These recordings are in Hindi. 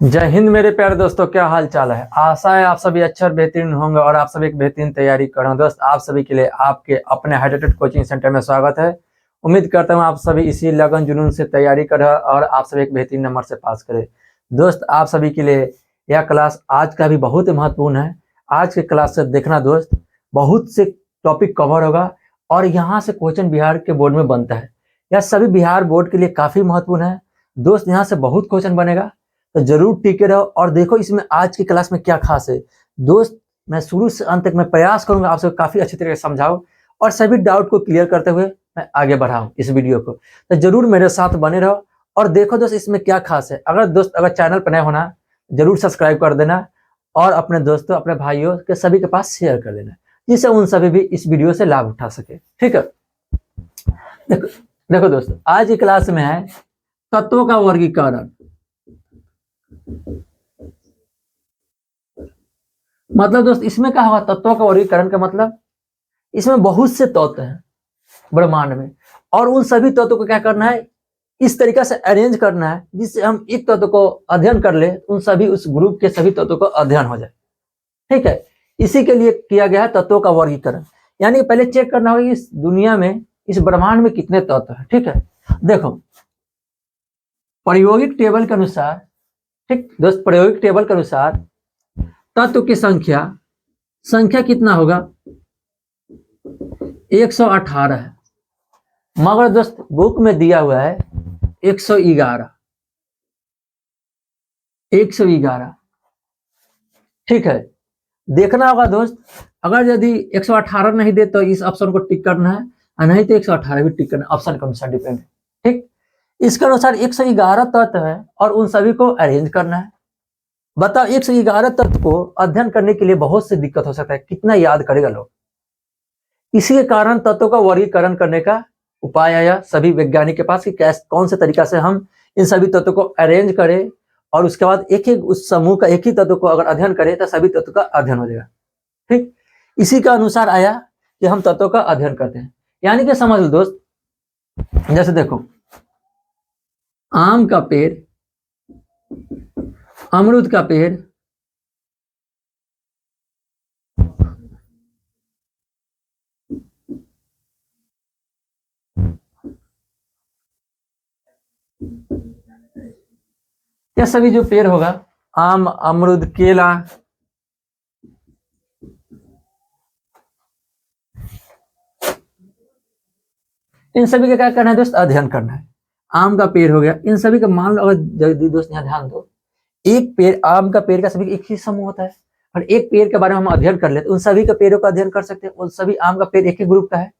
जय हिंद मेरे प्यारे दोस्तों, क्या हाल चाल है। आशा है आप सभी अच्छे और बेहतरीन होंगे और आप सभी एक बेहतरीन तैयारी कर रहे हैं। दोस्त, आप सभी के लिए आपके अपने हाइड्रेटेड कोचिंग सेंटर में स्वागत है। उम्मीद करता हूं आप सभी इसी लगन जुनून से तैयारी करें और आप सभी एक बेहतरीन नंबर से पास करें। दोस्त, आप सभी के लिए यह क्लास आज का भी बहुत ही महत्वपूर्ण है। आज के क्लास से देखना दोस्त, बहुत से टॉपिक कवर होगा और यहाँ से क्वेश्चन बिहार के बोर्ड में बनता है। यह सभी बिहार बोर्ड के लिए काफी महत्वपूर्ण है दोस्त। यहाँ से बहुत क्वेश्चन बनेगा, तो जरूर टिके रहो और देखो इसमें आज की क्लास में क्या खास है। दोस्त, मैं शुरू से अंत तक मैं प्रयास करूंगा आपसे काफी अच्छी तरीके से समझाऊं और सभी डाउट को क्लियर करते हुए मैं आगे बढ़ाऊं इस वीडियो को। तो जरूर मेरे साथ बने रहो और देखो दोस्त इसमें क्या खास है। अगर चैनल पर नए होना जरूर सब्सक्राइब कर देना और अपने दोस्तों अपने भाइयों के सभी के पास शेयर कर देना, जिससे उन सभी भी इस वीडियो से लाभ उठा सके। ठीक है, देखो दोस्तों, आज की क्लास में है तत्वों का वर्गीकरण। मतलब दोस्त, इसमें क्या होगा तत्वों का वर्गीकरण का मतलब, इसमें बहुत से तत्व हैं ब्रह्मांड में और उन सभी तत्वों को क्या करना है, इस तरीके से अरेंज करना है जिससे हम एक तत्व को अध्ययन कर ले, उन सभी उस ग्रुप के सभी तत्वों को अध्ययन हो जाए। ठीक है, इसी के लिए किया गया है तत्वों का वर्गीकरण। यानी पहले चेक करना होगा इस दुनिया में, इस ब्रह्मांड में कितने तत्व हैं। ठीक है, देखो प्रायोगिक टेबल के अनुसार, ठीक दोस्त, प्रायोगिक टेबल के अनुसार तत्व की संख्या कितना होगा, 118 है। मगर दोस्त बुक में दिया हुआ है 111। ठीक है, देखना होगा दोस्त, अगर यदि 118 नहीं दे तो इस ऑप्शन को टिक करना है और नहीं तो 118 भी टिक करना है, ऑप्शन के अनुसार डिपेंड है। ठीक, इसके अनुसार 111 तत्व है और उन सभी को अरेंज करना है। बताओ 111 तत्व को अध्ययन करने के लिए बहुत सी दिक्कत हो सकता है, कितना याद करेगा लोग। इसी के कारण तत्वों का वर्गीकरण करने का उपाय आया सभी वैज्ञानिक के पास कि कैसे कौन से तरीका से हम इन सभी तत्वों को अरेंज करें और उसके बाद एक एक उस समूह का एक ही तत्व को अगर अध्ययन करें तो सभी तत्व का अध्ययन हो जाएगा। ठीक, इसी का अनुसार आया कि हम तत्वों का अध्ययन करते हैं। यानी कि समझ लो दोस्त, जैसे देखो आम का पेड़, अमरूद का पेड़, यह सभी जो पेड़ होगा, आम, अमरूद, केला, इन सभी का क्या करना है दोस्त, अध्ययन करना है। आम का पेड़ हो गया, इन सभी का मान लो, अगर दोस्त यहाँ ध्यान दो, एक पेड़, आम का पेड़ का सभी एक ही समूह होता है और एक पेड़ के बारे में हम अध्ययन कर लेते, उन सभी का पेड़ों का अध्ययन कर सकते हैं। उन सभी आम का पेड़ एक ही ग्रुप का है।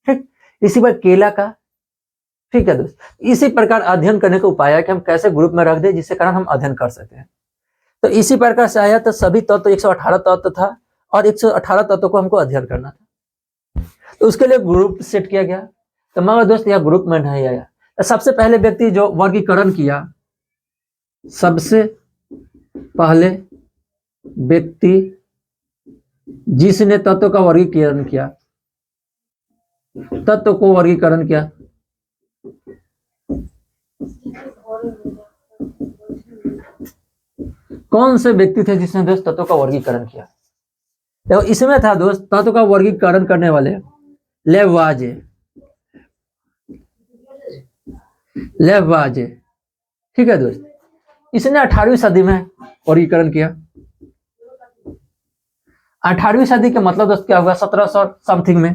ठीक, इसी पर केला का। ठीक है दोस्त, इसी प्रकार अध्ययन करने का उपाय है कि हम कैसे ग्रुप में रख दे जिससे कारण हम अध्ययन कर सकते हैं। तो इसी प्रकार से आया, तो सभी तत्व 118 तत्व था और 118 तत्व को हमको अध्ययन करना था, तो उसके लिए ग्रुप सेट किया गया। तो मगर दोस्त यह ग्रुप में नहीं आया। तो सबसे पहले व्यक्ति जो वर्गीकरण किया, सबसे पहले व्यक्ति जिसने तत्व का वर्गीकरण किया, तत्व को वर्गीकरण किया, कौन से व्यक्ति थे जिसने दोस्त तत्व का वर्गीकरण किया। देखो इसमें था दोस्त तत्व का वर्गीकरण करने वाले लेवाजे। ठीक है दोस्त, इसने 18वीं सदी में वर्गीकरण किया। 18वीं सदी का मतलब दोस्त क्या होगा, 1700 समथिंग में,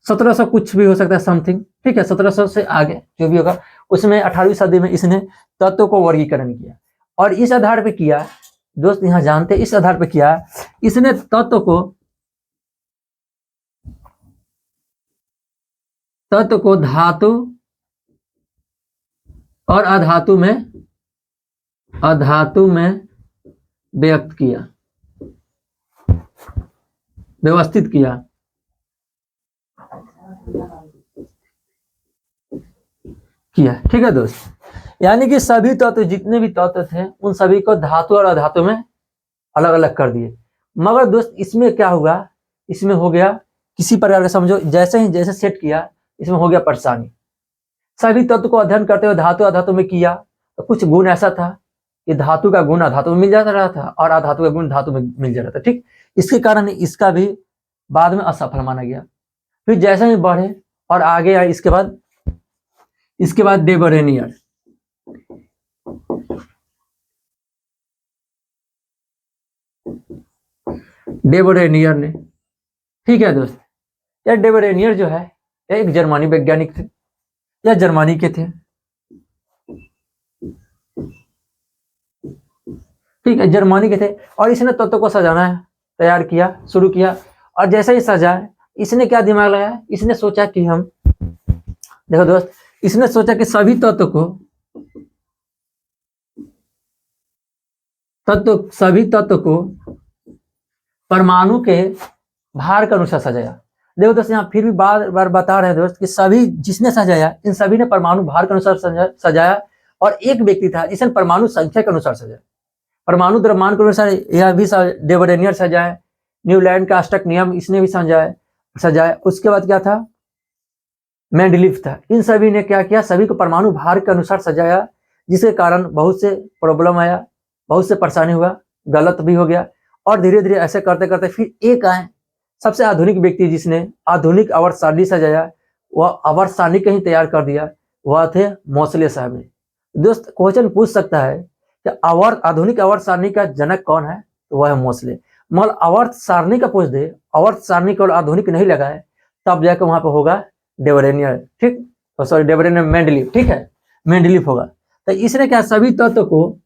1700 कुछ भी हो सकता है समथिंग। ठीक है, 1700 से आगे जो भी होगा उसमें 18वीं सदी में इसने तत्व को वर्गीकरण किया और इस आधार पे किया दोस्त, यहां जानते, इस आधार पे किया इसने तत्व को धातु और अधातु में व्यक्त किया, व्यवस्थित किया। ठीक है दोस्त, यानी कि सभी तत्व, जितने भी तत्व थे उन सभी को धातु और अधातु में अलग अलग कर दिए। मगर दोस्त इसमें क्या हुआ, इसमें हो गया किसी प्रकार का, समझो जैसे सेट किया, इसमें हो गया परेशानी। सभी तत्व को अध्ययन करते हुए धातु अधातु में किया तो कुछ गुण ऐसा था कि धातु का गुण अधातु में मिल जाता रहा था और अधातु का गुण धातु में मिल जा रहा था। ठीक, इसके कारण इसका भी बाद में असफल माना गया। फिर जैसे ही बढ़े और आगे आए, इसके बाद डेबरेनियर। डेबरेनियर ने, ठीक है दोस्त, यह डेबरेनियर जो है एक जर्मनी वैज्ञानिक थे, या जर्मनी के थे। ठीक है, जर्मनी के थे और इसने तत्व को सजाना है, तैयार किया, शुरू किया। और जैसे ही सजाए, इसने क्या दिमाग लगाया, इसने सोचा कि हम, देखो दोस्त, इसने सोचा कि सभी तत्व को परमाणु के भार के अनुसार सजाया। देखो दोस्त, यहाँ फिर भी बार बार बता रहे हैं दोस्त कि सभी जिसने सजाया, इन सभी ने परमाणु भार के अनुसार सजाया। और एक व्यक्ति था जिसने परमाणु संख्या के अनुसार सजाया, परमाणु द्रव्यमान के अनुसार। यह भी डेबरेनियर सजाया। न्यूलैंड का अष्टक नियम इसने भी सजाया। उसके बाद क्या था, मेंडलीफ था। इन सभी ने क्या किया, सभी को परमाणु भार के अनुसार सजाया, जिसके कारण बहुत से प्रॉब्लम आया, बहुत से परेशानी हुआ, गलत भी हो गया। और धीरे धीरे ऐसे करते करते फिर एक आए सबसे आधुनिक व्यक्ति जिसने आधुनिक आवर्त सारणी सजाया, वह आवर्त सारणी कहीं तैयार कर दिया, वह थे मोसले साहब ने। दोस्त, क्वेश्चन पूछ सकता है कि आधुनिक आवर्त सारणी का जनक कौन है, तो वह है मोसले। मगर आवर्त सारणी का पूछ दे, आवर्त सारणी को आधुनिक नहीं लगाए, तब जाकर वहां पर होगा डेबरेनियर। ठीक, तो सॉरी, डेबरेनियर, मेंडलीफ। ठीक है, मेंडलीफ होगा। तो इसने क्या, सभी तत्व को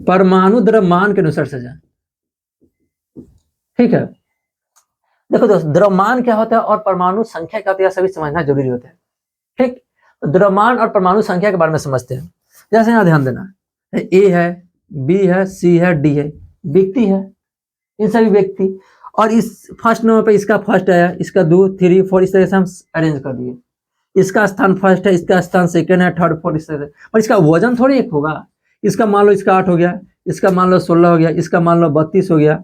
परमाणु द्रव्यमान के अनुसार सजा। ठीक है, देखो दोस्त, द्रव्यमान क्या होता है और परमाणु संख्या क्या होती है, सभी समझना जरूरी होता है। ठीक, द्रव्यमान और परमाणु संख्या के बारे में समझते हैं। जैसे यहाँ ध्यान देना, ए है, बी है, सी है, डी है, व्यक्ति है, इन सभी व्यक्ति। और इस फर्स्ट नंबर पे इसका फर्स्ट आया, इसका 2, 3, 4, इस तरह से हम अरेंज कर दिए। इसका स्थान फर्स्ट है, इसका स्थान सेकंड है, थर्ड, फोर्थ, इस तरह से। और इसका वजन थोड़ी एक होगा। इसका मान लो इसका 8 हो गया, इसका मान लो 16 हो गया, इसका मान लो 32 हो गया,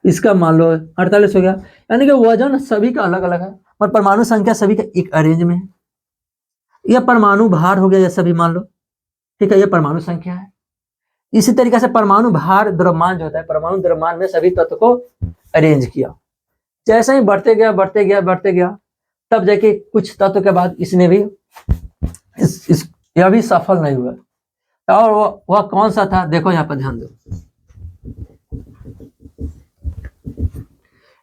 इसका मान लो 48 हो गया। यानी कि वजन सभी का अलग अलग है, और परमाणु संख्या सभी का एक अरेंज में है। यह परमाणु भार हो गया, यह सभी मान लो। ठीक है, यह परमाणु संख्या है। इसी तरीके से परमाणु भार द्रव्यमान जो होता है, परमाणु द्रव्यमान में सभी तत्व को अरेंज किया। जैसे ही बढ़ते गया, तब जाके कुछ तत्व के बाद इसने भी यह भी सफल नहीं हुआ। और वह कौन सा था, देखो यहाँ पर ध्यान दो।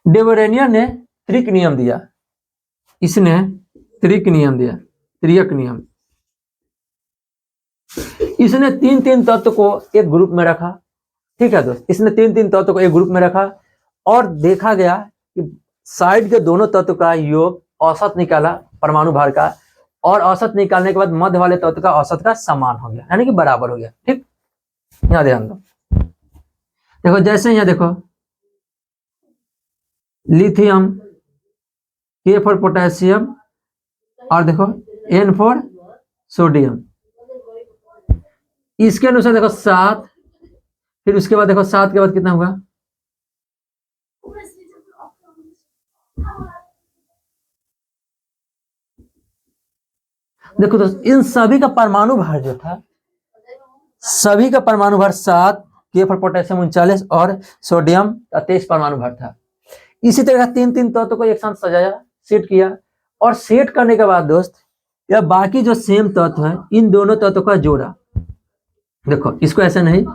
डेबरेनियर ने त्रिक नियम दिया, इसने त्रिक नियम दिया, त्रियक नियम। इसने 3 तत्व को एक ग्रुप में रखा। ठीक है दोस्त, इसने 3 तत्व को एक ग्रुप में रखा और देखा गया कि साइड के दोनों तत्व का योग औसत निकाला परमाणु भार का, और औसत निकालने के बाद मध्य वाले तत्व का औसत का समान हो गया, यानी कि बराबर हो गया। ठीक, यहां ध्यान दो। देखो जैसे यहाँ देखो, लिथियम, K फॉर पोटेशियम, और देखो N फॉर सोडियम। इसके अनुसार देखो 7, फिर उसके बाद देखो 7 के बाद कितना होगा, देखो दोस्त, इन सभी का परमाणु भार जो था, सभी का परमाणु भार 7, K फॉर पोटेशियम 39 और सोडियम 23 परमाणु भार था। इसी तरह 3 तत्व को एक साथ सजाया, सेट किया, और सेट करने के बाद दोस्त, यह बाकी जो सेम तत्व है, इन दोनों तत्वों का जोड़ा। देखो इसको ऐसे नहीं,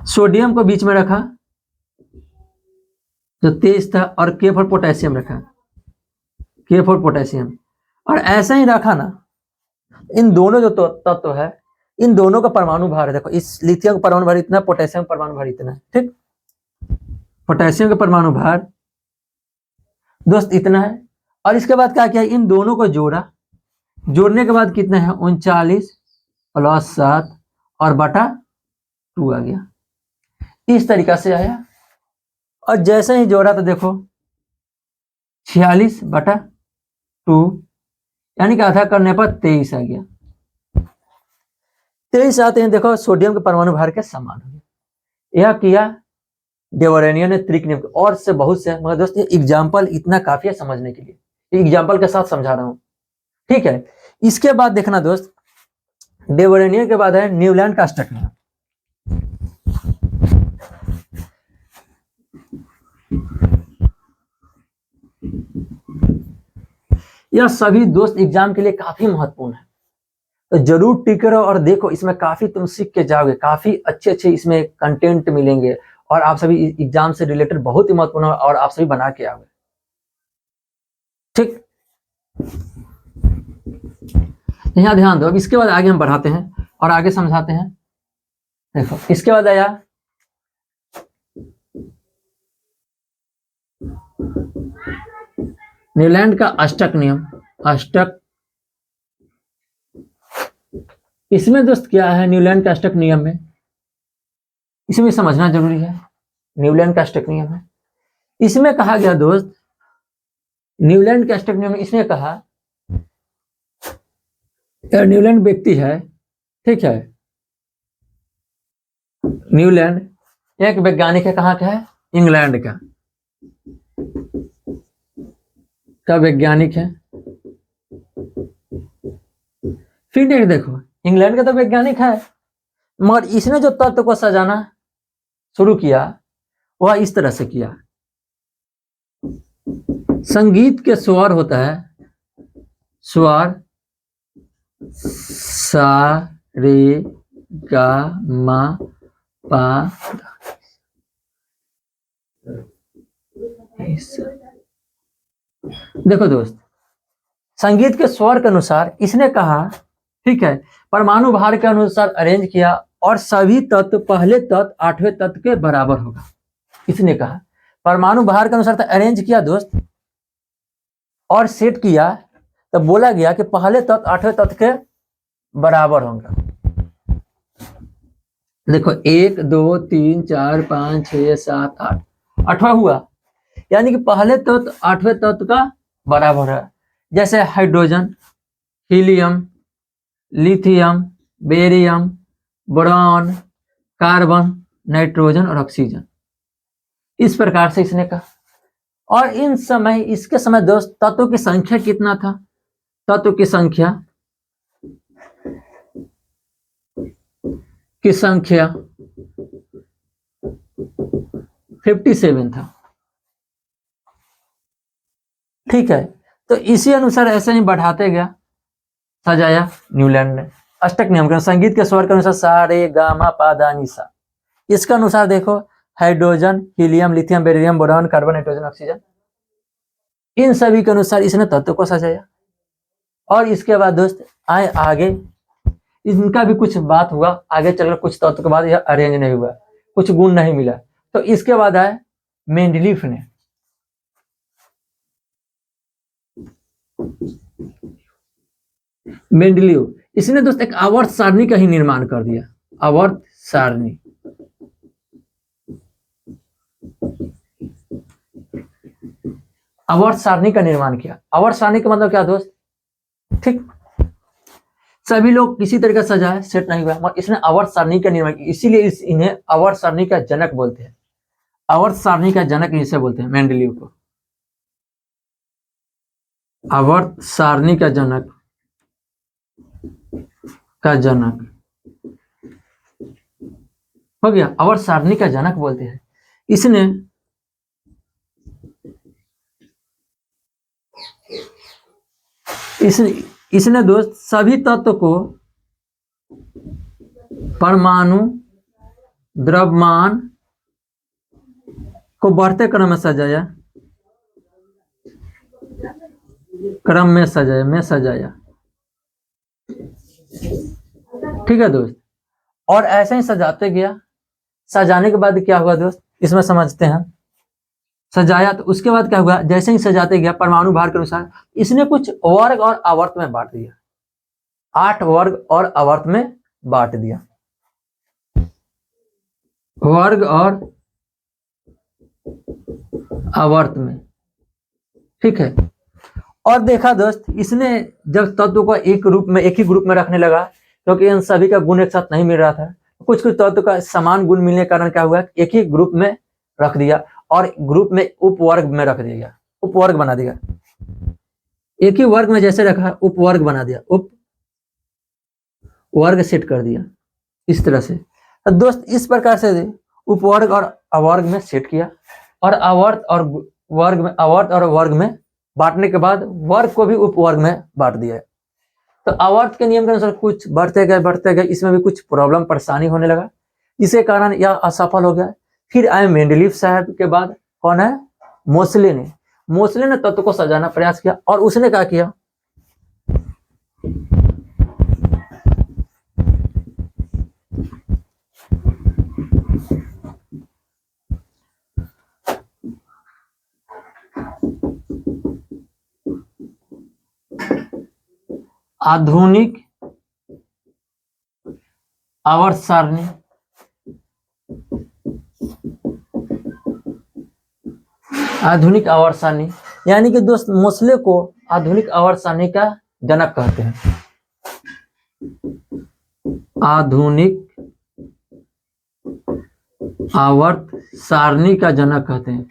सोडियम को बीच में रखा जो 23 था, और K फॉर पोटेशियम रखा, K फॉर पोटेशियम, और ऐसा ही रखा ना। इन दोनों जो तत्व है, इन दोनों का परमाणु भार है, देखो इस लिथियम का परमाणु भार इतना, पोटेशियम का परमाणु भार इतना है। ठीक, पोटेशियम का परमाणु भार दोस्त इतना है। और इसके बाद क्या किया, इन दोनों को जोड़ा, जोड़ने के बाद कितना है, 39 + 7 और बटा 2 आ गया। इस तरीका से आया। और जैसे ही जोड़ा तो देखो 46/2, यानी कि आधा करने पर 23 आ गया। 23 आते हैं, देखो सोडियम के परमाणु भार के समान हो गया। यह किया डेबरेनियर ने त्रिक नियम, और से बहुत से, मगर दोस्त एग्जाम्पल इतना काफी है समझने के लिए। एग्जाम्पल के साथ समझा रहा हूं, ठीक है। इसके बाद देखना दोस्त, डेवरेनियर के बाद है न्यूलैंड का अष्टक नियम। यह सभी दोस्त एग्जाम के लिए काफी महत्वपूर्ण है, तो जरूर टिके रहो और देखो, इसमें काफी तुम सीख के जाओगे, काफी अच्छे अच्छे इसमें कंटेंट मिलेंगे और आप सभी एग्जाम से रिलेटेड बहुत ही महत्वपूर्ण है और आप सभी बना के आओगे, ठीक। यहाँ ध्यान दो। अब इसके बाद आगे हम बढ़ाते हैं और आगे समझाते हैं। देखो इसके बाद आया न्यूलैंड का अष्टक नियम। अष्टक, इसमें दोस्त क्या है न्यूलैंड का अष्टक नियम में, इसमें समझना जरूरी है। न्यूलैंड का अष्टक नियम है, इसमें कहा गया दोस्त, न्यूलैंड के अष्टक नियम में इसने कहा, न्यूलैंड व्यक्ति है, ठीक है, न्यूलैंड एक वैज्ञानिक है, कहाँ का है, इंग्लैंड का वैज्ञानिक है। फिर देखो इंग्लैंड का तो वैज्ञानिक है, मगर इसने जो तत्व को सजाना शुरू किया वह इस तरह से किया। संगीत के स्वर होता है, स्वर सा रे गा मा पा, देखो दोस्त, संगीत के स्वर के अनुसार इसने कहा, ठीक है, परमाणु भार के अनुसार अरेंज किया और सभी तत्व पहले तत्व आठवें तत्व के बराबर होगा। इसने कहा परमाणु भार के अनुसार अरेंज किया दोस्त और सेट किया, तो बोला गया कि पहले तत्व आठवें तत्व के बराबर होगा। देखो 1 2 3 4 5 6 7 8, 8वां हुआ, यानी कि पहले तत्व आठवें तत्व का बराबर है। जैसे hydrogen, helium, lithium, barium, boron, carbon, nitrogen और ऑक्सीजन, इस प्रकार से इसने कहा। और इसके समय दोस्त तत्वों की संख्या कितना था, तत्व की संख्या 57 था, ठीक है। तो इसी अनुसार ऐसे ही बढ़ाते गया, सजाया न्यूलैंड ने। अष्टक नियम के संगीत के स्वर के अनुसार सा रे गा मा पा दा नी सा, इसके अनुसार देखो hydrogen, helium, lithium, barium, boron, carbon, nitrogen, oxygen, इन सभी के अनुसार इसने तत्व को सजाया। और इसके बाद दोस्त आए आगे, इनका भी कुछ बात हुआ, आगे चलकर कुछ तत्व के बाद यह अरेंज नहीं हुआ, कुछ गुण नहीं मिला, तो इसके बाद आए मेंडलीफ ने। मेंडलीव, इसने दोस्त एक आवर्त सारणी का ही निर्माण कर दिया, आवर्त सारणी। आवर्त सारणी का निर्माण किया। आवर्त सारणी का मतलब क्या दोस्त, ठीक, सभी लोग किसी तरीके से सजाए, सेट नहीं हुआ, मगर इसने आवर्त सारणी का निर्माण किया, इसीलिए इन्हें आवर्त सारणी का जनक बोलते हैं। आवर्त सारणी का जनक इसे बोलते हैं, मेंडलीव को आवर्त सारणी का जनक हो गया, आवर्त सारणी का जनक बोलते हैं। इसने दोस्त सभी तत्व को परमाणु द्रव्यमान को बढ़ते क्रम में सजाया, ठीक है दोस्त। और ऐसे ही सजाते गया। सजाने के बाद क्या हुआ दोस्त, इसमें समझते हैं। सजाया तो उसके बाद क्या हुआ, जैसे ही सजाते गया परमाणु भार के अनुसार इसने कुछ वर्ग और आवर्त में बांट दिया, 8 वर्ग और आवर्त में बांट दिया, वर्ग और आवर्त में, ठीक है। और देखा दोस्त, इसने जब तत्व को एक ही ग्रुप में रखने लगा, क्योंकि इन सभी का गुण एक साथ नहीं मिल रहा था, कुछ तत्व का समान गुण मिलने के कारण क्या हुआ, एक ही ग्रुप में रख दिया और ग्रुप में उपवर्ग में रख दिया, उपवर्ग बना दिया। एक ही वर्ग में जैसे रखा उपवर्ग बना दिया, उप वर्ग सेट कर दिया इस तरह से। तो दोस्त इस प्रकार से उपवर्ग और अवर्ग में सेट किया और आवर्त और वर्ग में बांटने के बाद वर्ग को भी उपवर्ग में बांट दिया। तो आवर्त के नियम के अनुसार कुछ बढ़ते गए, इसमें भी कुछ प्रॉब्लम परेशानी होने लगा, इसी कारण यह असफल हो गया। फिर आए मेंडलीव साहब के बाद कौन है, मोसले ने तत्व को सजाना प्रयास किया और उसने क्या किया, आधुनिक आवर्त सारणी, आधुनिक आवर्त सारणी यानी कि दोस्त मोसले को आधुनिक आवर्त सारणी का जनक कहते हैं। आधुनिक आवर्त सारणी का जनक कहते हैं,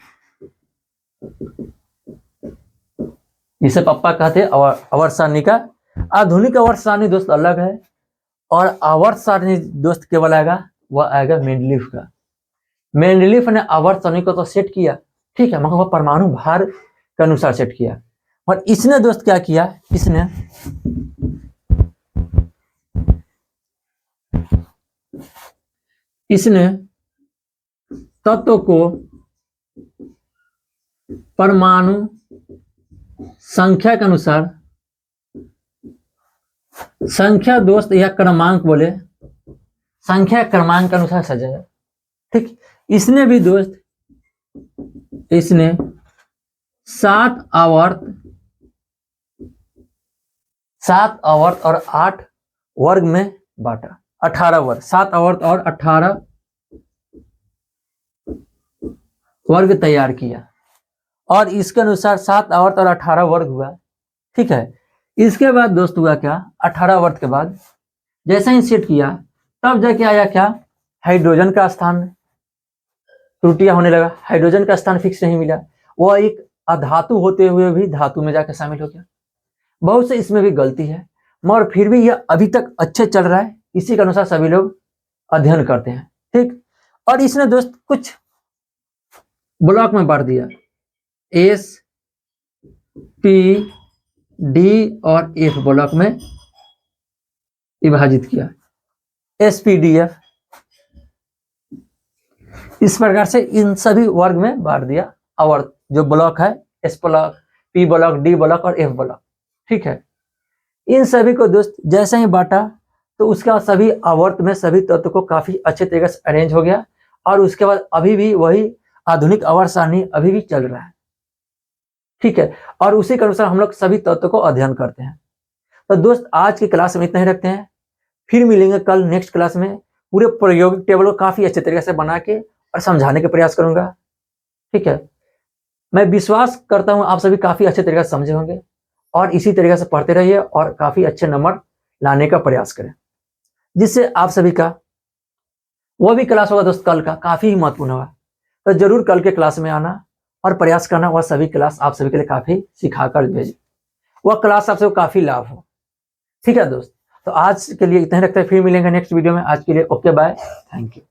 इसे पप्पा कहते हैं आवर्त सारणी का। आधुनिक आवर्त सारणी दोस्त अलग है और आवर्त सारणी दोस्त केवल आएगा, वह आएगा मेंडलीफ का। मेंडलीफ ने आवर्त सारणी को तो सेट किया, ठीक है, मगर वह परमाणु भार के अनुसार सेट किया। और इसने दोस्त क्या किया, इसने तत्व को परमाणु संख्या के अनुसार, संख्या दोस्त या क्रमांक बोले, संख्या क्रमांक के अनुसार सजाया, ठीक। इसने भी दोस्त, इसने 7 आवर्त और 8 वर्ग में बांटा, 18 वर्ग, 7 आवर्त और 18 वर्ग तैयार किया और इसके अनुसार 7 आवर्त और 18 वर्ग हुआ, ठीक है। इसके बाद दोस्त हुआ क्या, 18 वर्ग के बाद जैसे ही सेट किया तब जाके आया क्या, हाइड्रोजन का स्थान त्रुटियां होने लगा, हाइड्रोजन का स्थान फिक्स नहीं मिला, वह एक अधातु होते हुए भी धातु में जाकर शामिल हो गया। बहुत से इसमें भी गलती है, मगर फिर भी यह अभी तक अच्छे चल रहा है, इसी के अनुसार सभी लोग अध्ययन करते हैं, ठीक। और इसने दोस्त कुछ ब्लॉक में बांट दिया, एस, पी, डी और एफ ब्लॉक में विभाजित किया, एसपीडीएफ, इस प्रकार से इन सभी वर्ग में बांट दिया आवर्त जो ब्लॉक है, S block, P block, D block और एफ ब्लॉक, ठीक है। इन सभी को दोस्त जैसे ही बांटा तो उसका सभी आवर्त में सभी तत्व को काफी अच्छे तरीके से अरेंज हो गया और उसके बाद अभी भी वही आधुनिक आवर्त सारणी अभी भी चल रहा है, ठीक है। और उसी के अनुसार हम लोग सभी तत्व को अध्ययन करते हैं। तो दोस्त आज की क्लास में इतना ही रखते हैं, फिर मिलेंगे कल नेक्स्ट क्लास में। पूरे प्रायोगिक टेबल को काफी अच्छे तरीके से बना के और समझाने का प्रयास करूंगा, ठीक है। मैं विश्वास करता हूं आप सभी काफी अच्छे तरीके से समझे होंगे और इसी तरीके से पढ़ते रहिए और काफी अच्छे नंबर लाने का प्रयास करें, जिससे आप सभी का वो भी क्लास होगा दोस्त कल का काफी ही महत्वपूर्ण होगा। तो जरूर कल के क्लास में आना और प्रयास करना, वह सभी क्लास आप सभी के लिए काफी सिखाकर भेजे, वह क्लास आपसे काफी लाभ हो, ठीक है दोस्त। तो आज के लिए इतना ही रखते हैं, फिर मिलेंगे नेक्स्ट वीडियो में। आज के लिए ओके बाय, थैंक यू।